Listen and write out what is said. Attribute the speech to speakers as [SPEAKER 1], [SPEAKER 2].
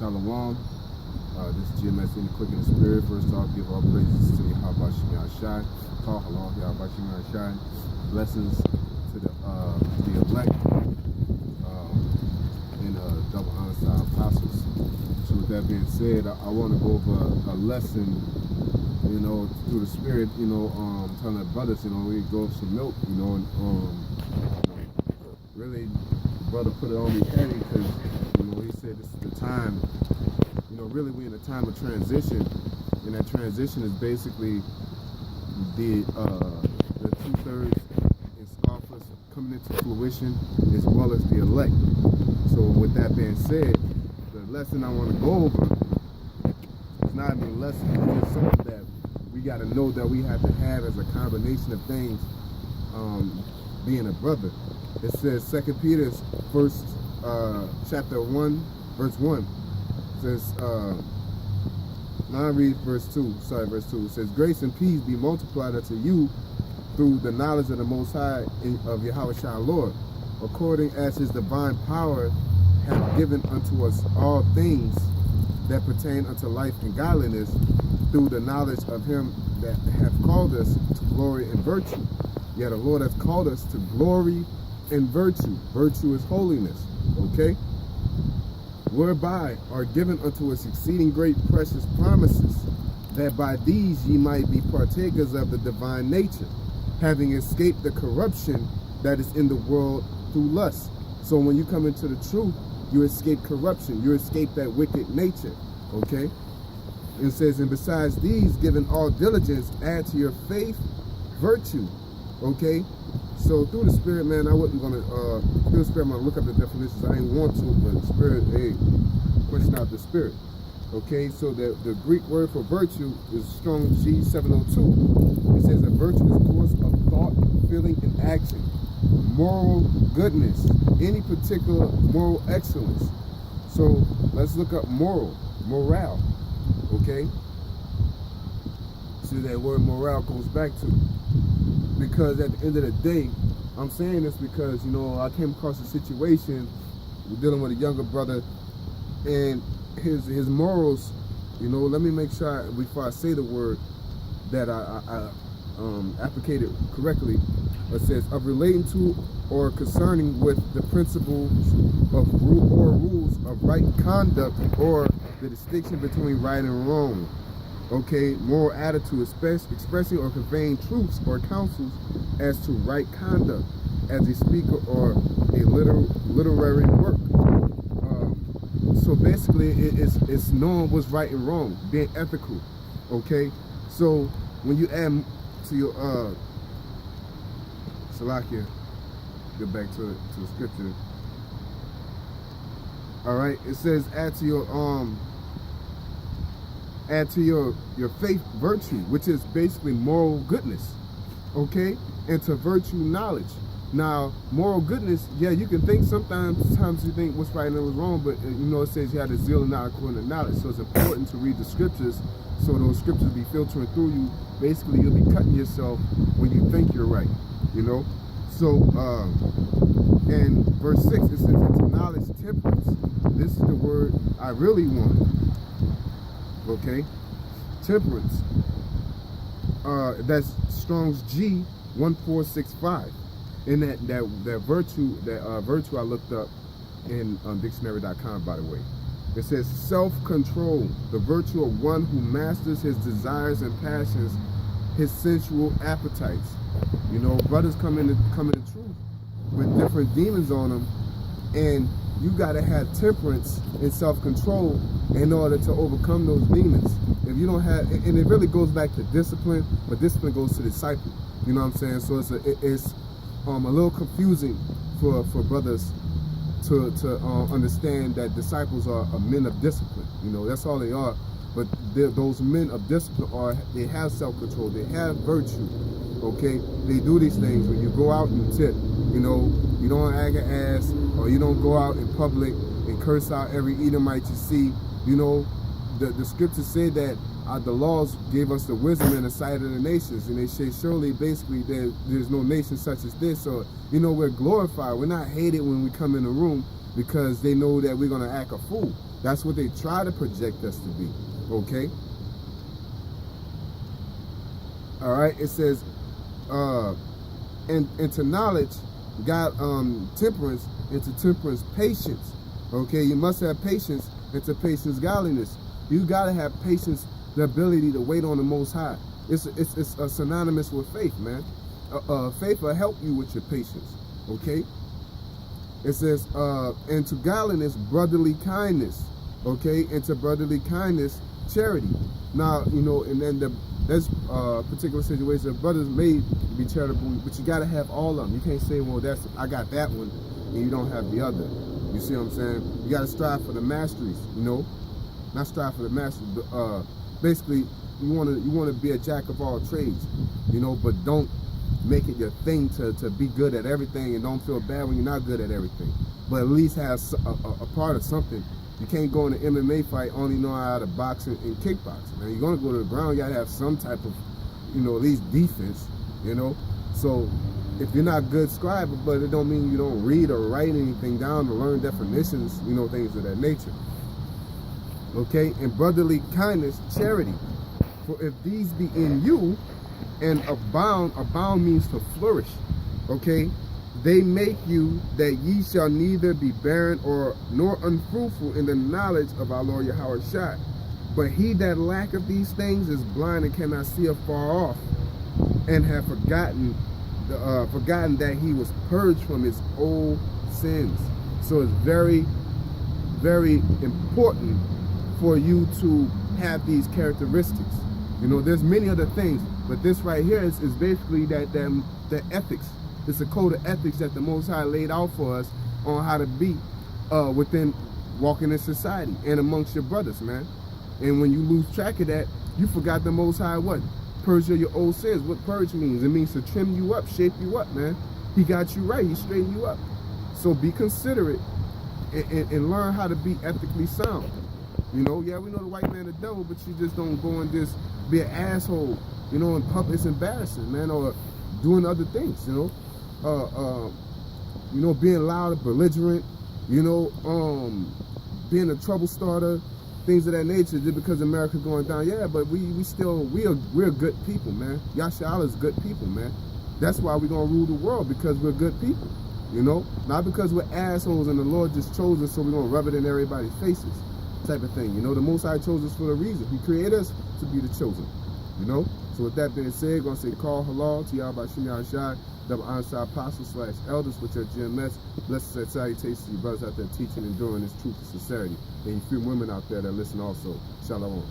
[SPEAKER 1] Shalom. This is GMS in the Quick in the Spirit. First off, give all praises to Yahweh Shemai Shai. Talk along Yahweh Shemai Shai. Blessings to the elect and double honor style apostles. So with that being said, I want to go over a lesson, through the Spirit, telling the brothers, we go over some milk, and really, the brother put it on me heavy because, he said this is the time. Really we're in a time of transition, and that transition is basically the 2/3 in scoffers coming into fruition, as well as the elect. So with that being said, the lesson I want to go over is not even a lesson, it's just something that we got to know that we have to have as a combination of things, being a brother. It says 2 Peter first chapter 1 verse 1. Says, now I read verse 2. It says, grace and peace be multiplied unto you through the knowledge of the Most High of Yahweh Shai Lord, according as his divine power hath given unto us all things that pertain unto life and godliness, through the knowledge of him that hath called us to glory and virtue. Yeah, the Lord hath called us to glory and virtue. Virtue is holiness, okay? Whereby are given unto us exceeding great precious promises, that by these ye might be partakers of the divine nature, having escaped the corruption that is in the world through lust. So when you come into the truth, you escape corruption, you escape that wicked nature, okay? It says, and besides these, given all diligence, add to your faith virtue, okay? So through the Spirit, man, I wasn't going to, through the Spirit, I'm going to look up the definitions. I didn't want to, but the Spirit, hey, question out the Spirit. Okay, so the Greek word for virtue is Strong's G702. It says a virtue is course of thought, feeling, and action. Moral goodness, any particular moral excellence. So let's look up morale, okay? See, that word morale goes back to, because at the end of the day, I'm saying this because, I came across a situation dealing with a younger brother, and his morals, let me make sure before I say the word that I applicate it correctly. It says, of relating to or concerning with the principles of rules of right conduct, or the distinction between right and wrong. Okay, moral attitude, expressing or conveying truths or counsels as to right conduct, as a speaker or a literary work. So basically, it's knowing what's right and wrong, being ethical. Okay, so when you add to your Salakia, get back to the scripture. All right, it says add to your faith virtue, which is basically moral goodness, okay? And to virtue knowledge. Now, moral goodness, yeah, you can think sometimes you think what's right and what's wrong, but it says you have the zeal and not according to knowledge. So it's important to read the scriptures, so those scriptures be filtering through you. Basically, you'll be cutting yourself when you think you're right, So, in verse 6, it says, into knowledge temperance. This is the word I really want. Okay, temperance. That's Strong's G1465. And that virtue, virtue I looked up in dictionary.com, by the way. It says self-control, the virtue of one who masters his desires and passions, his sensual appetites. Brothers come into truth with different demons on them, and you got to have temperance and self-control in order to overcome those demons. If you don't have, and it really goes back to discipline, but discipline goes to disciple. You know what I'm saying? So it's a little confusing for brothers to understand that disciples are men of discipline. That's all they are. But those men of discipline they have self-control, they have virtue. Okay, they do these things. When you go out, you tip. You don't ag an ass, or you don't go out in public and curse out every Edomite you see. The scriptures say that the laws gave us the wisdom and the sight of the nations, and they say surely basically there's no nation such as this. So you know, we're glorified, we're not hated when we come in the room, because they know that we're going to act a fool. That's what they try to project us to be. Okay, all right. It says and to knowledge got temperance, and to temperance patience. Okay, you must have patience, and to patience godliness. You got to have patience, the ability to wait on the Most High. It's synonymous with faith, man. Faith will help you with your patience. Okay, it says and to godliness brotherly kindness. Okay, and to brotherly kindness charity. Now, you know, and then there's particular situations, brothers may be charitable, but you got to have all of them. You can't say, well, I got that one and you don't have the other. You see what I'm saying? You got to strive for the masteries, you know, not strive for the mastery, but basically you want to be a jack of all trades, you know, but don't make it your thing to be good at everything, and don't feel bad when you're not good at everything, but at least have a part of something. You can't go in an MMA fight only know how to box and kickbox. Now, you're going to go to the ground, you got to have some type of, you know, at least defense, you know. So if you're not good scribe, but it don't mean you don't read or write anything down or learn definitions, you know, things of that nature. Okay, and brotherly kindness, charity. For if these be in you and abound means to flourish, okay, they make you that ye shall neither be barren nor unfruitful in the knowledge of our Lord Yahushua. But he that lacketh these things is blind and cannot see afar off, and have forgotten that he was purged from his old sins. So it's very, very important for you to have these characteristics. You know, there's many other things, but this right here is basically the ethics. It's a code of ethics that the Most High laid out for us on how to be within walking in society and amongst your brothers, man. And when you lose track of that, you forgot the Most High what? Purge your old sins. What purge means? It means to trim you up, shape you up, man. He got you right. He straightened you up. So be considerate and learn how to be ethically sound. You know, yeah, we know the white man the devil, but you just don't go and just be an asshole, you know, in public. It's embarrassing, man, or doing other things, you know. Being loud, belligerent, you know, being a trouble starter, things of that nature, just because America's going down. Yeah, but we're good people, man. Yasha is good people, man. That's why we're gonna rule the world, because we're good people, you know, not because we're assholes and the Lord just chose us so we're gonna rub it in everybody's faces, type of thing. You know, the Most High chose us for a reason. He created us to be the chosen, you know. So with that being said, gonna say call halal to y'all by Shimei Shai, double onside apostles / elders with your GMS. Blessed salutations to you brothers out there teaching and doing this truth and sincerity. And you few women out there that listen also. Shalom.